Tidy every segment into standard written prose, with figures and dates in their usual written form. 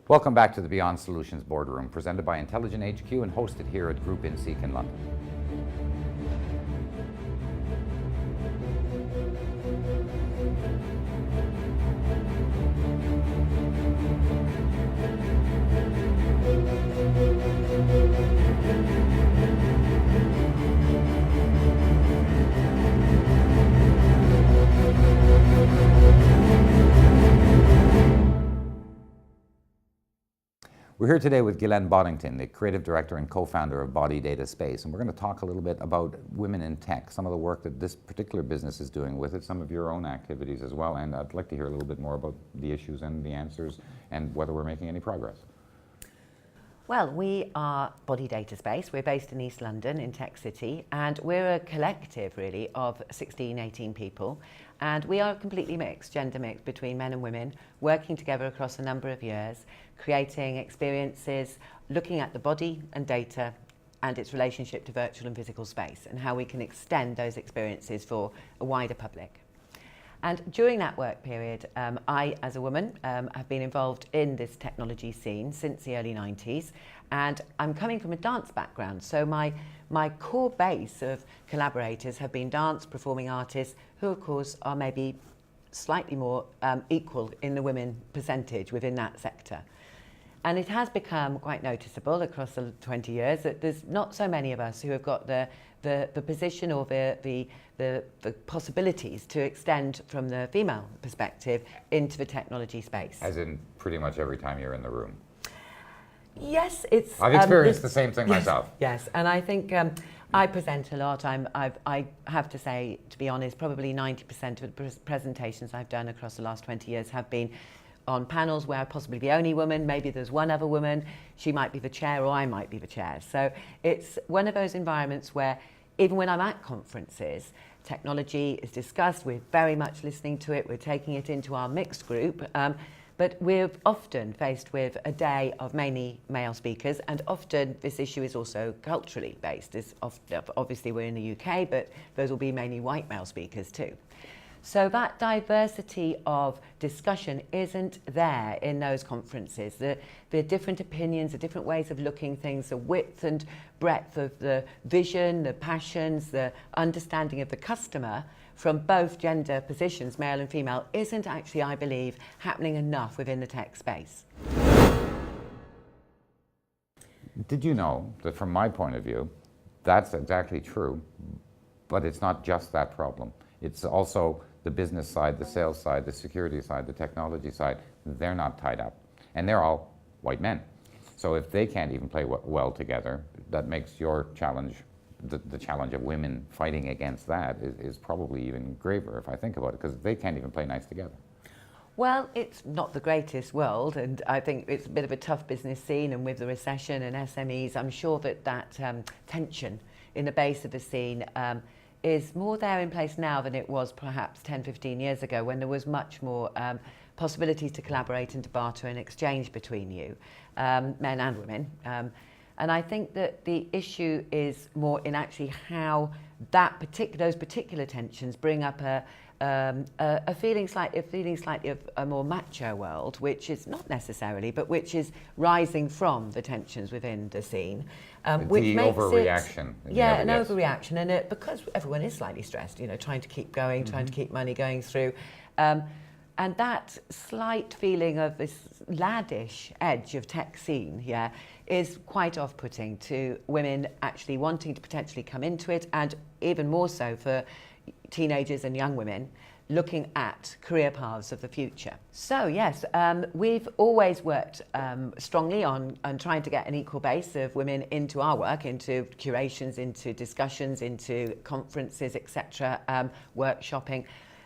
Welcome back to the Beyond Solutions Boardroom, presented by Intelligent HQ and hosted here at Group InSeek in London. We're here today with Ghislaine Boddington, the creative director and co-founder of Body Data Space, and we're going to talk a little bit about women in tech, some of the work that this particular business is doing with it, some of your own activities as well, and I'd like to hear a little bit more about the issues and the answers and whether we're making any progress. Well, we are Body Data Space. We're based in East London, in Tech City, and we're a collective, really, of 16, 18 people. And we are completely mixed, gender mixed, between men and women, working together across a number of years, creating experiences, looking at the body and data and its relationship to virtual and physical space, and how we can extend those experiences for a wider public. And during that work period, I, as a woman, have been involved in this technology scene since the early 90s, and I'm coming from a dance background, so my core base of collaborators have been dance performing artists who, of course, are maybe slightly more equal in the women percentage within that sector. And it has become quite noticeable across the 20 years that there's not so many of us who have got the position or the possibilities to extend from the female perspective into the technology space. As in pretty much every time you're in the room. Yes, it's... I've experienced the same thing myself. Yes, and I think I present a lot. I have to say, to be honest, probably 90% of the presentations I've done across the last 20 years have been on panels where I'm possibly the only woman, maybe there's one other woman, she might be the chair or I might be the chair. So it's one of those environments where even when I'm at conferences, technology is discussed, we're very much listening to it, we're taking it into our mixed group, but we're often faced with a day of mainly male speakers, and often this issue is also culturally based. Obviously we're in the UK, but those will be mainly white male speakers too. So that diversity of discussion isn't there in those conferences. The different opinions, the different ways of looking things, the width and breadth of the vision, the passions, the understanding of the customer from both gender positions, male and female, isn't actually, I believe, happening enough within the tech space. Did you know that from my point of view, that's exactly true, but it's not just that problem. It's also the business side, the sales side, the security side, the technology side. They're not tied up, and they're all white men. So if they can't even play well together, that makes your challenge, the challenge of women fighting against that is probably even graver if I think about it, because they can't even play nice together. Well, it's not the greatest world, and I think it's a bit of a tough business scene, and with the recession and SMEs, I'm sure that tension in the base of the scene is more there in place now than it was perhaps 10, 15 years ago, when there was much more possibilities to collaborate and to barter and exchange between you, men and women. And I think that the issue is more in actually how those particular tensions bring up a feeling slightly of a more macho world, which is not necessarily, but which is rising from the tensions within the scene. Which the makes overreaction. An overreaction, and because everyone is slightly stressed, trying to keep going, trying to keep money going through. And that slight feeling of this laddish edge of tech scene, is quite off-putting to women actually wanting to potentially come into it, and even more so for teenagers and young women looking at career paths of the future. So yes, we've always worked strongly on trying to get an equal base of women into our work, into curations, into discussions, into conferences, etc., workshopping.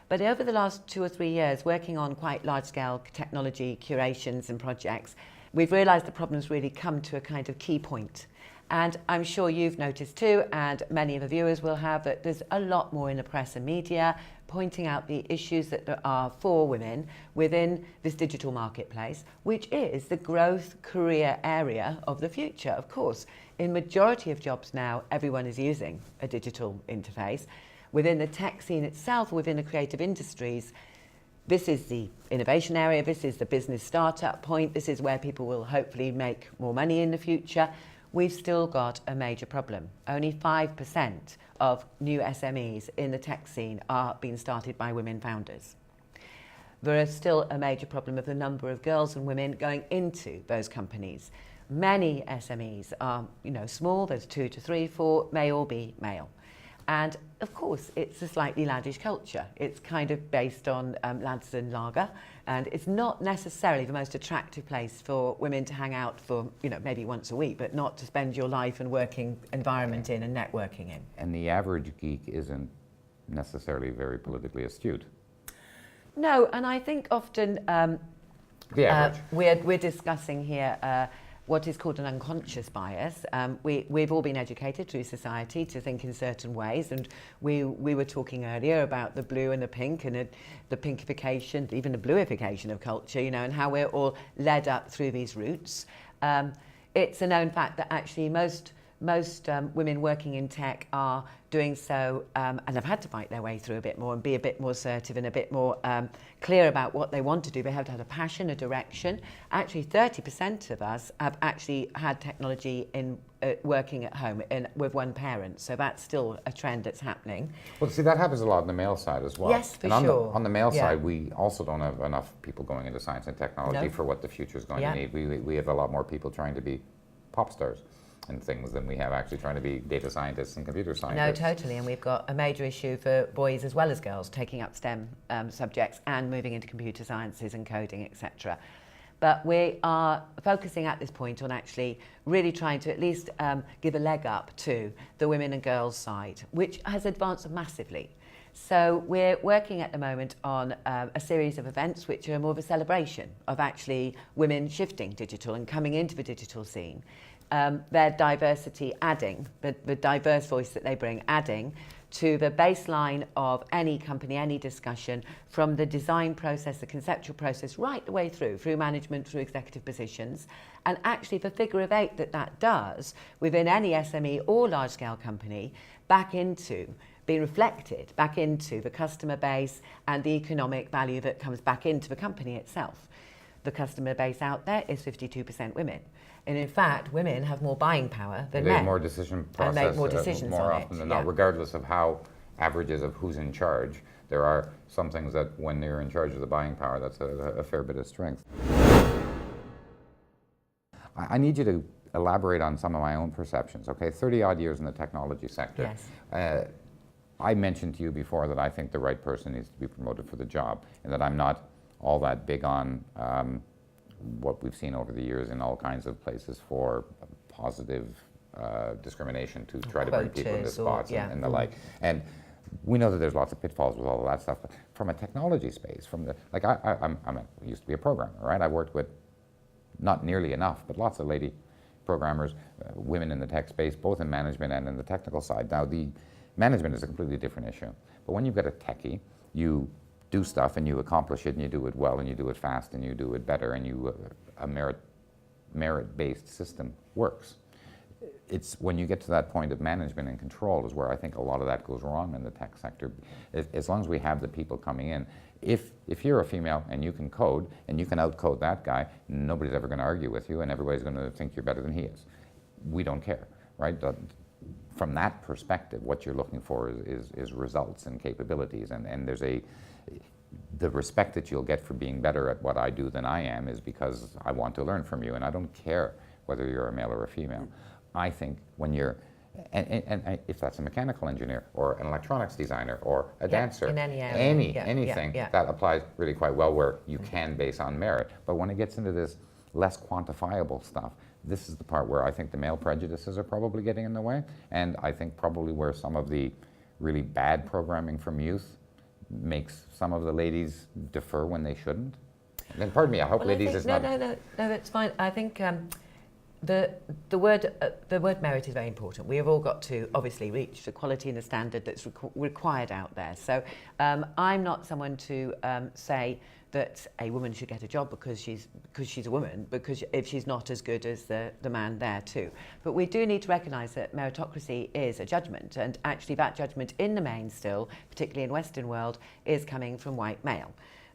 But over the last 2 or 3 years, working on quite large-scale technology curations and projects, we've realised the problem's really come to a kind of key point. And I'm sure you've noticed too, and many of the viewers will have, that there's a lot more in the press and media pointing out the issues that there are for women within this digital marketplace, which is the growth career area of the future. Of course, in majority of jobs now, everyone is using a digital interface. Within the tech scene itself, within the creative industries, this is the innovation area, this is the business startup point, this is where people will hopefully make more money in the future, we've still got a major problem. Only 5% of new SMEs in the tech scene are being started by women founders. There is still a major problem of the number of girls and women going into those companies. Many SMEs are, small, there's 2 to 3, 4, may all be male. And of course, it's a slightly laddish culture. It's kind of based on lads and lager, and it's not necessarily the most attractive place for women to hang out for, maybe once a week, but not to spend your life and working environment in and networking in. And the average geek isn't necessarily very politically astute. No, and I think often The average. we're discussing here what is called an unconscious bias. We've all been educated through society to think in certain ways, and we were talking earlier about the blue and the pink, and the pinkification, even the bluification of culture, and how we're all led up through these routes. It's a known fact that actually most women working in tech are doing so and have had to fight their way through a bit more and be a bit more assertive and a bit more clear about what they want to do. They have to have a passion, a direction. Actually, 30% of us have actually had technology in working at home with one parent. So that's still a trend that's happening. Well, see, that happens a lot on the male side as well. Yes, for and sure. On the male side, we also don't have enough people going into science and technology for what the future is going to need. We have a lot more people trying to be pop stars and things than we have actually trying to be data scientists and computer scientists. No, totally, and we've got a major issue for boys as well as girls taking up STEM subjects and moving into computer sciences and coding, etc. But we are focusing at this point on actually really trying to at least give a leg up to the women and girls side, which has advanced massively. So we're working at the moment on a series of events which are more of a celebration of actually women shifting digital and coming into the digital scene. Their diversity adding, the diverse voice that they bring adding to the baseline of any company, any discussion, from the design process, the conceptual process, right the way through management, through executive positions. And actually the figure of 8 that does within any SME or large-scale company back into being reflected back into the customer base and the economic value that comes back into the company itself. The customer base out there is 52% women. And in fact, women have more buying power than They men. have more decision process, and make more decisions more on often it. than not, regardless of how averages of who's in charge. There are some things that when you're in charge of the buying power, that's a fair bit of strength. I need you to elaborate on some of my own perceptions, okay? 30 odd years in the technology sector. Yes. I mentioned to you before that I think the right person needs to be promoted for the job, and that I'm not all that big on what we've seen over the years in all kinds of places for positive discrimination to try to bring people into spots and the like. And we know that there's lots of pitfalls with all of that stuff, but from a technology space, I used to be a programmer, right? I worked with not nearly enough, but lots of lady programmers, women in the tech space, both in management and in the technical side. Now, the management is a completely different issue. But when you've got a techie, you do stuff and you accomplish it and you do it well and you do it fast and you do it better and a merit-based system works. It's when you get to that point of management and control is where I think a lot of that goes wrong in the tech sector. As long as we have the people coming in, if you're a female and you can code and you can outcode that guy, nobody's ever going to argue with you and everybody's going to think you're better than he is. We don't care, right? From that perspective, what you're looking for is results and capabilities, and there's the respect that you'll get for being better at what I do than I am is because I want to learn from you, and I don't care whether you're a male or a female. I think when you're, and if that's a mechanical engineer or an electronics designer or a dancer, in any area. anything, that applies really quite well where you can base on merit. But when it gets into this less quantifiable stuff, this is the part where I think the male prejudices are probably getting in the way, and I think probably where some of the really bad programming from youth makes some of the ladies defer when they shouldn't. And then, pardon me, I hope ladies is not... No, that's fine. I think the word merit is very important. We have all got to obviously reach the quality and the standard that's required out there. So I'm not someone to say that a woman should get a job because she's a woman, because if she's not as good as the man there too. But we do need to recognise that meritocracy is a judgment, and actually that judgment in the main still, particularly in Western world, is coming from white male.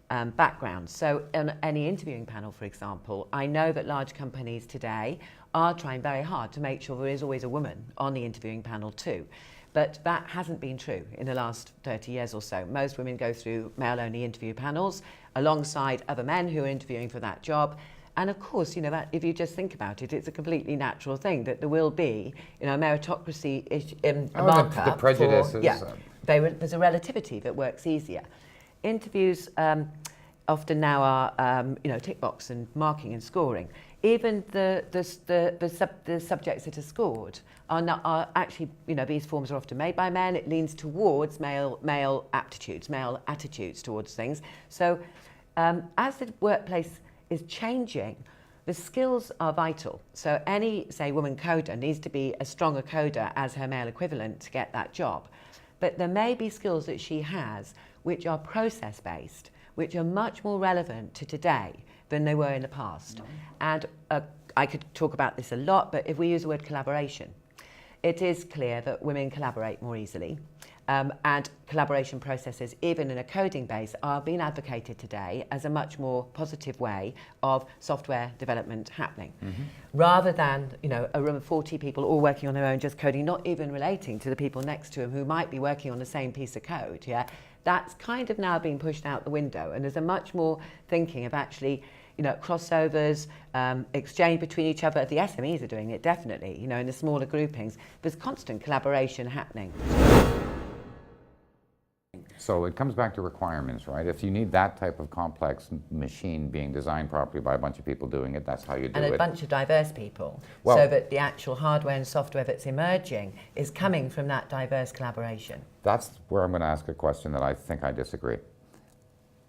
backgrounds. So on any interviewing panel, for example, I know that large companies today are trying very hard to make sure there is always a woman on the interviewing panel too. But that hasn't been true in the last 30 years or so. Most women go through male-only interview panels alongside other men who are interviewing for that job. And of course, that if you just think about it, it's a completely natural thing that there will be, a meritocracy marker. The prejudices. There's a relativity that works easier. Interviews often now are, tick box and marking and scoring. Even the subjects that are scored are actually, these forms are often made by men. It leans towards male aptitudes, male attitudes towards things. So as the workplace is changing, the skills are vital. So any, say, woman coder needs to be as strong a coder as her male equivalent to get that job. But there may be skills that she has which are process-based, which are much more relevant to today than they were in the past. And I could talk about this a lot, but if we use the word collaboration, it is clear that women collaborate more easily. And collaboration processes, even in a coding base, are being advocated today as a much more positive way of software development happening. Rather than, a room of 40 people all working on their own, just coding, not even relating to the people next to them who might be working on the same piece of code, that's kind of now being pushed out the window. And there's a much more thinking of actually, crossovers, exchange between each other. The SMEs are doing it, definitely, in the smaller groupings. There's constant collaboration happening. So it comes back to requirements, right? If you need that type of complex machine being designed properly by a bunch of people doing it, that's how you do it. And a bunch of diverse people, so that the actual hardware and software that's emerging is coming from that diverse collaboration. That's where I'm going to ask a question that I think I disagree.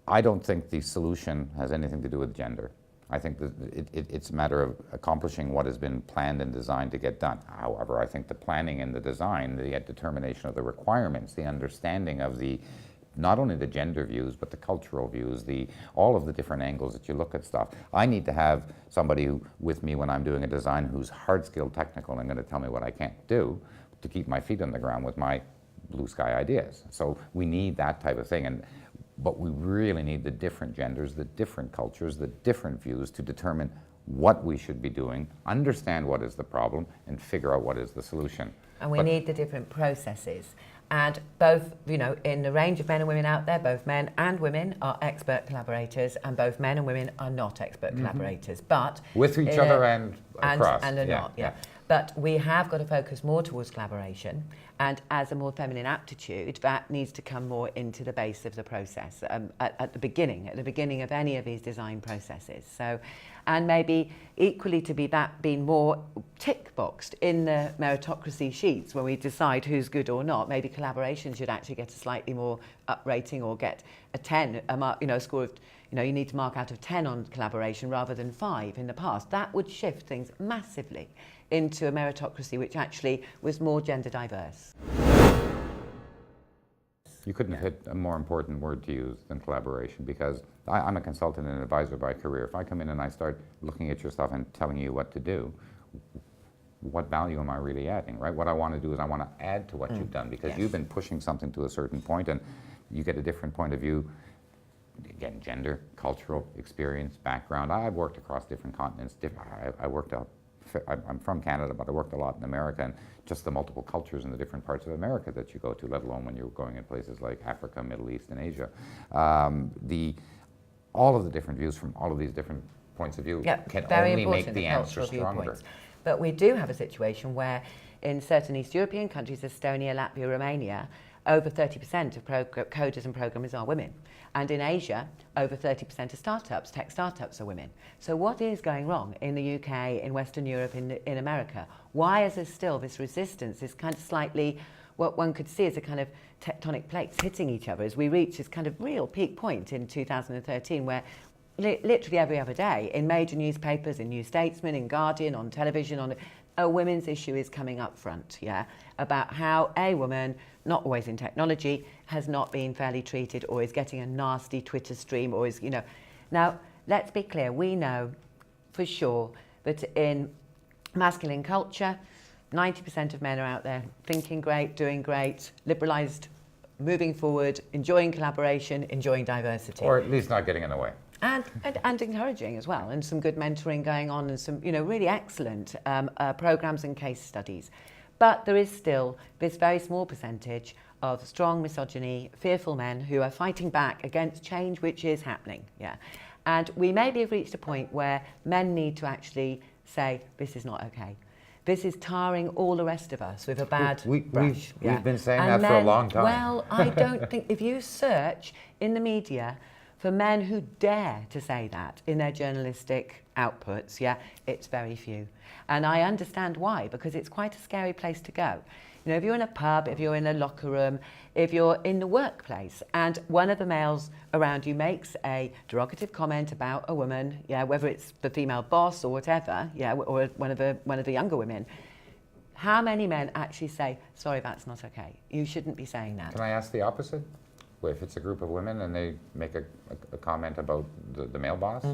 I don't think the solution has anything to do with gender. I think that it's a matter of accomplishing what has been planned and designed to get done. However, I think the planning and the design, the determination of the requirements, the understanding of not only the gender views, but the cultural views, all of the different angles that you look at stuff. I need to have somebody with me when I'm doing a design who's hard-skilled technical and going to tell me what I can't do to keep my feet on the ground with my blue sky ideas. So we need that type of thing. But we really need the different genders, the different cultures, the different views to determine what we should be doing, understand what is the problem, and figure out what is the solution. And we need the different processes. And both, in the range of men and women out there, both men and women are expert collaborators, and both men and women are not expert collaborators. But with each other and across. And they're not. But we have got to focus more towards collaboration, and as a more feminine aptitude, that needs to come more into the base of the process at the beginning of any of these design processes. So, and maybe equally to be that being more tick boxed in the meritocracy sheets when we decide who's good or not. Maybe collaboration should actually get a slightly more up rating or get a 10, a score of. You need to mark out of 10 on collaboration rather than 5 in the past. That would shift things massively into a meritocracy which actually was more gender diverse. You couldn't have hit a more important word to use than collaboration, because I'm a consultant and an advisor by career. If I come in and I start looking at your stuff and telling you what to do, what value am I really adding, right? What I want to do is I want to add to what you've done, because you've been pushing something to a certain point and you get a different point of view. Again, gender, cultural experience, background. I've worked across different continents. I'm from Canada, but I worked a lot in America, and just the multiple cultures in the different parts of America that you go to, let alone when you're going in places like Africa, Middle East, and Asia. All of the different views from all of these different points of view can only make the answer stronger. But we do have a situation where in certain East European countries, Estonia, Latvia, Romania, over 30% of coders and programmers are women. And in Asia, over 30% of startups, tech startups, are women. So what is going wrong in the UK, in Western Europe, in America? Why is there still this resistance, this kind of slightly, what one could see as a kind of tectonic plates hitting each other as we reach this kind of real peak point in 2013 where literally every other day in major newspapers, in New Statesman, in Guardian, on television, a women's issue is coming up front, about how a woman, not always in technology, has not been fairly treated or is getting a nasty Twitter stream or is, Now, let's be clear, we know for sure that in masculine culture, 90% of men are out there thinking great, doing great, liberalised moving forward, enjoying collaboration, enjoying diversity. Or at least not getting in the way. And encouraging as well, and some good mentoring going on, and some really excellent programs and case studies. But there is still this very small percentage of strong misogyny, fearful men who are fighting back against change which is happening. Yeah, and we maybe have reached a point where men need to actually say, this is not okay. This is tarring all the rest of us with a bad brush. We've been saying that for a long time. Well, I don't think, if you search in the media for men who dare to say that in their journalistic outputs, it's very few. And I understand why, because it's quite a scary place to go. If you're in a pub, if you're in a locker room, if you're in the workplace, and one of the males around you makes a derogative comment about a woman, whether it's the female boss or whatever, or one of the younger women, how many men actually say, sorry, that's not okay. You shouldn't be saying that. Can I ask the opposite? Well, if it's a group of women and they make a comment about the male boss,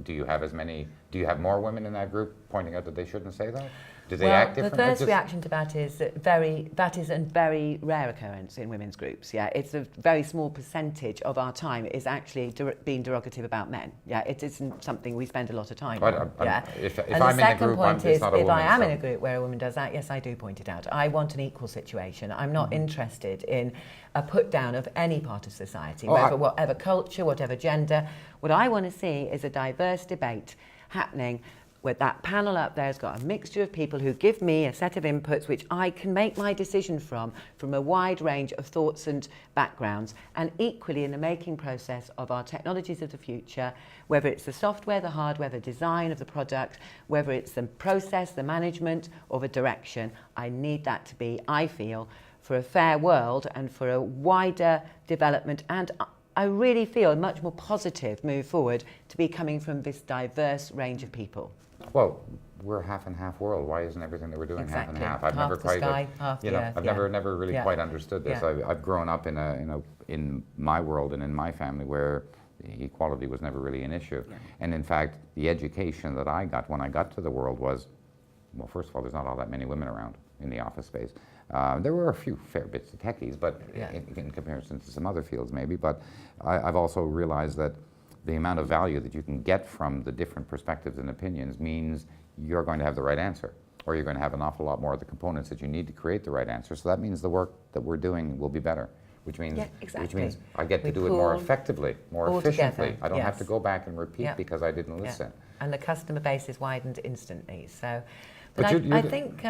do you have more women in that group pointing out that they shouldn't say that? Do they act differently? The first reaction to that is that is a very rare occurrence in women's groups. It's a very small percentage of our time is actually being derogative about men. It isn't something we spend a lot of time on. If and I'm the in a second group, point it's is, not a if woman, I am so. in a group where a woman does that, yes, I do point it out. I want an equal situation. I'm not interested in a put down of any part of society, whatever culture, whatever gender. What I want to see is a diverse debate happening where that panel up there has got a mixture of people who give me a set of inputs which I can make my decision from a wide range of thoughts and backgrounds, and equally in the making process of our technologies of the future, whether it's the software, the hardware, the design of the product, whether it's the process, the management, or the direction, I need that to be, I feel, for a fair world and for a wider development, and I really feel a much more positive move forward to be coming from this diverse range of people. Well, we're half and half world. Why isn't everything that we're doing half and half? I've half never the quite, sky, half the earth, I've never really quite understood this. Yeah. I've grown up in my world and in my family where equality was never really an issue. Yeah. And in fact, the education that I got when I got to the world was, well, first of all, there's not all that many women around in the office space. There were a few fair bits of techies, but in comparison to some other fields maybe, but I've also realized that the amount of value that you can get from the different perspectives and opinions means you're going to have the right answer, or you're going to have an awful lot more of the components that you need to create the right answer. So that means the work that we're doing will be better, which means I get to do it more effectively, more efficiently. Together. I don't have to go back and repeat because I didn't listen. And the customer base is widened instantly. So, but I think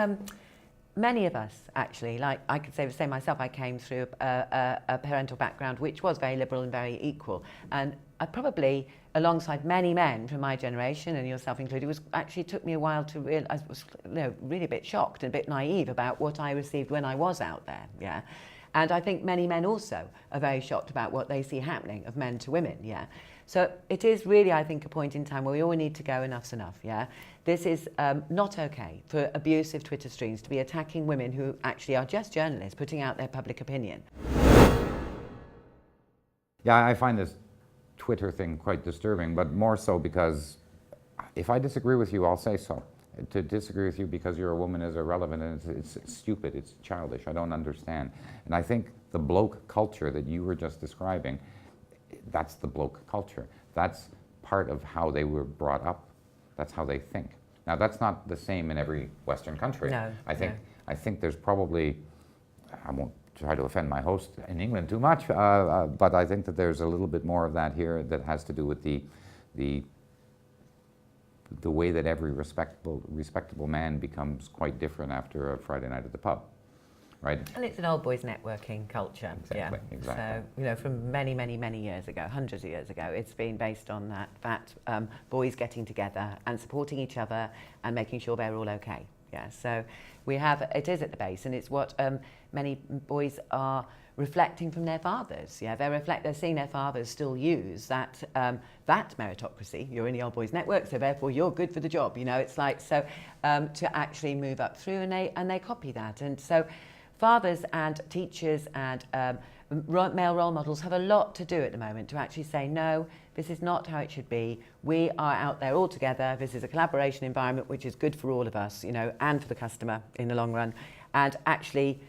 many of us, actually, like I could say the same myself, I came through a parental background which was very liberal and very equal. And I probably, alongside many men from my generation, and yourself included, actually took me a while to realize, I was really a bit shocked and a bit naive about what I received when I was out there, And I think many men also are very shocked about what they see happening of men to women, So it is really, I think, a point in time where we all need to go, enough's enough, This is not okay for abusive Twitter streams to be attacking women who actually are just journalists putting out their public opinion. Yeah, I find this Twitter thing quite disturbing, but more so because if I disagree with you, I'll say so. To disagree with you because you're a woman is irrelevant, and it's stupid, it's childish, I don't understand. And I think the bloke culture that you were just describing, that's the bloke culture. That's part of how they were brought up. That's how they think. Now, that's not the same in every Western country. No, I think there's probably, I won't try to offend my host in England too much, but I think that there's a little bit more of that here that has to do with the way that every respectable man becomes quite different after a Friday night at the pub, right? And it's an old boys networking culture. Exactly. So, from many, many, many years ago, hundreds of years ago, it's been based on that boys getting together and supporting each other and making sure they're all okay. So it is at the base, and it's what many boys are reflecting from their fathers. They're seeing their fathers still use that meritocracy. You're in the old boys network, so therefore you're good for the job. It's like so to actually move up through, and they copy that. And so fathers and teachers and male role models have a lot to do at the moment to actually say, no, this is not how it should be. We are out there all together. This is a collaboration environment which is good for all of us, and for the customer in the long run. And actually,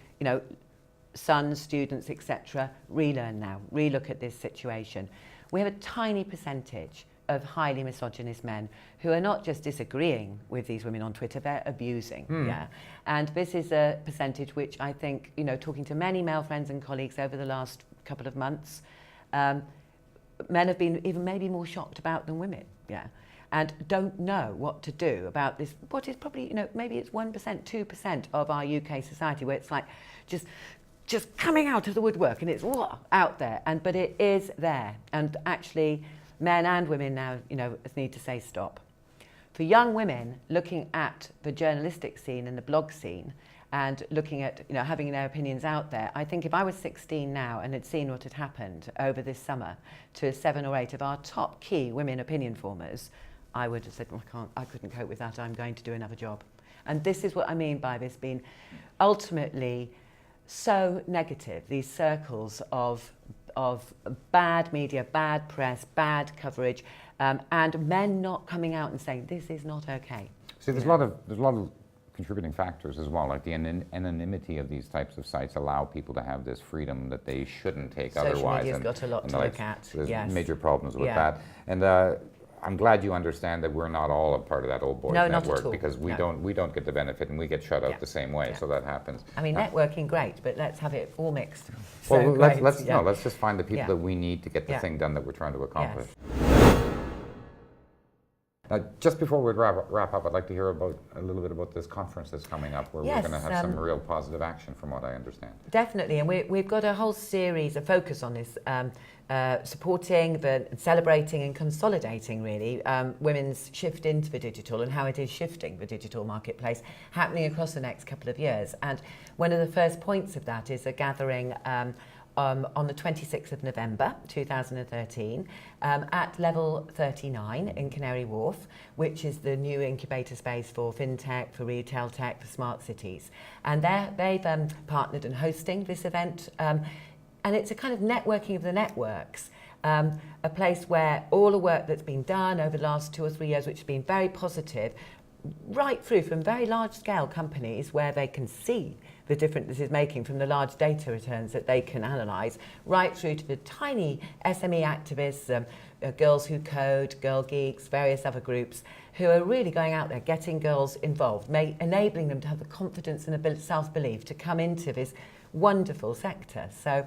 sons, students, etc., relearn now, relook at this situation. We have a tiny percentage of highly misogynist men who are not just disagreeing with these women on Twitter, they're abusing. Yeah. And this is a percentage which I think, you know, talking to many male friends and colleagues over the last couple of months, men have been even maybe more shocked about than women. Yeah. And don't know what to do about this, what is probably, you know, maybe it's 1%, 2% of our UK society where it's like just coming out of the woodwork and it's out there. But it is there. And actually, men and women now, you know, need to say stop. For young women looking at the journalistic scene and the blog scene and looking at, you know, having their opinions out there, I think if I was 16 now and had seen what had happened over this summer to 7 or 8 of our top key women opinion formers, I would have said, I couldn't cope with that, I'm going to do another job. And this is what I mean by this being ultimately so negative, these circles of bad media, bad press, bad coverage, and men not coming out and saying this is not okay. See, there's a lot of contributing factors as well, like the anonymity of these types of sites allow people to have this freedom that they shouldn't take otherwise. Social media's got a lot to look at. There's major problems with that, and I'm glad you understand that we're not all a part of that old boys network, not at all. because we don't get the benefit and we get shut out the same way. So that happens. I mean, networking great, but let's have it all mixed. Well, let's just find the people that we need to get the thing done that we're trying to accomplish. Now, just before we wrap up, I'd like to hear a little bit about this conference that's coming up, where we're going to have some real positive action, from what I understand. Definitely, and we've got a whole series, a focus on this, supporting, celebrating and consolidating, really, women's shift into the digital and how it is shifting the digital marketplace, happening across the next couple of years. And one of the first points of that is a gathering on the 26th of November 2013 at Level 39 in Canary Wharf, which is the new incubator space for fintech, for retail tech, for smart cities. And they've partnered in hosting this event, and it's a kind of networking of the networks, a place where all the work that's been done over the last 2 or 3 years, which has been very positive, right through from very large-scale companies where they can see the difference this is making from the large data returns that they can analyse, right through to the tiny SME activists, Girls Who Code, Girl Geeks, various other groups who are really going out there, getting girls involved, enabling them to have the confidence and self-belief to come into this wonderful sector. So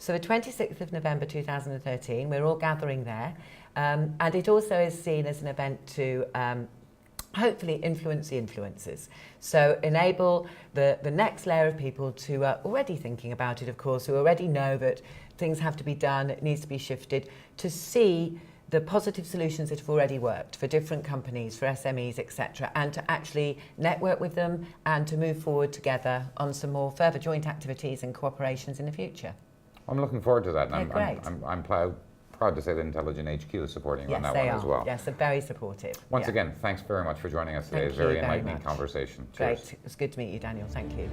the 26th of November 2013, we're all gathering there, and it also is seen as an event to hopefully influence the influencers. So enable the next layer of people to already thinking about it, of course, who already know that things have to be done, it needs to be shifted, to see the positive solutions that have already worked for different companies, for SMEs, etc., and to actually network with them and to move forward together on some more further joint activities and cooperations in the future. I'm looking forward to that, and great. I'm proud to say that Intelligent HQ is supporting you on that one as well. Yes, they're very supportive. Once again, thanks very much for joining us today. It's a very enlightening conversation. Cheers. Great. It was good to meet you, Daniel. Thank you.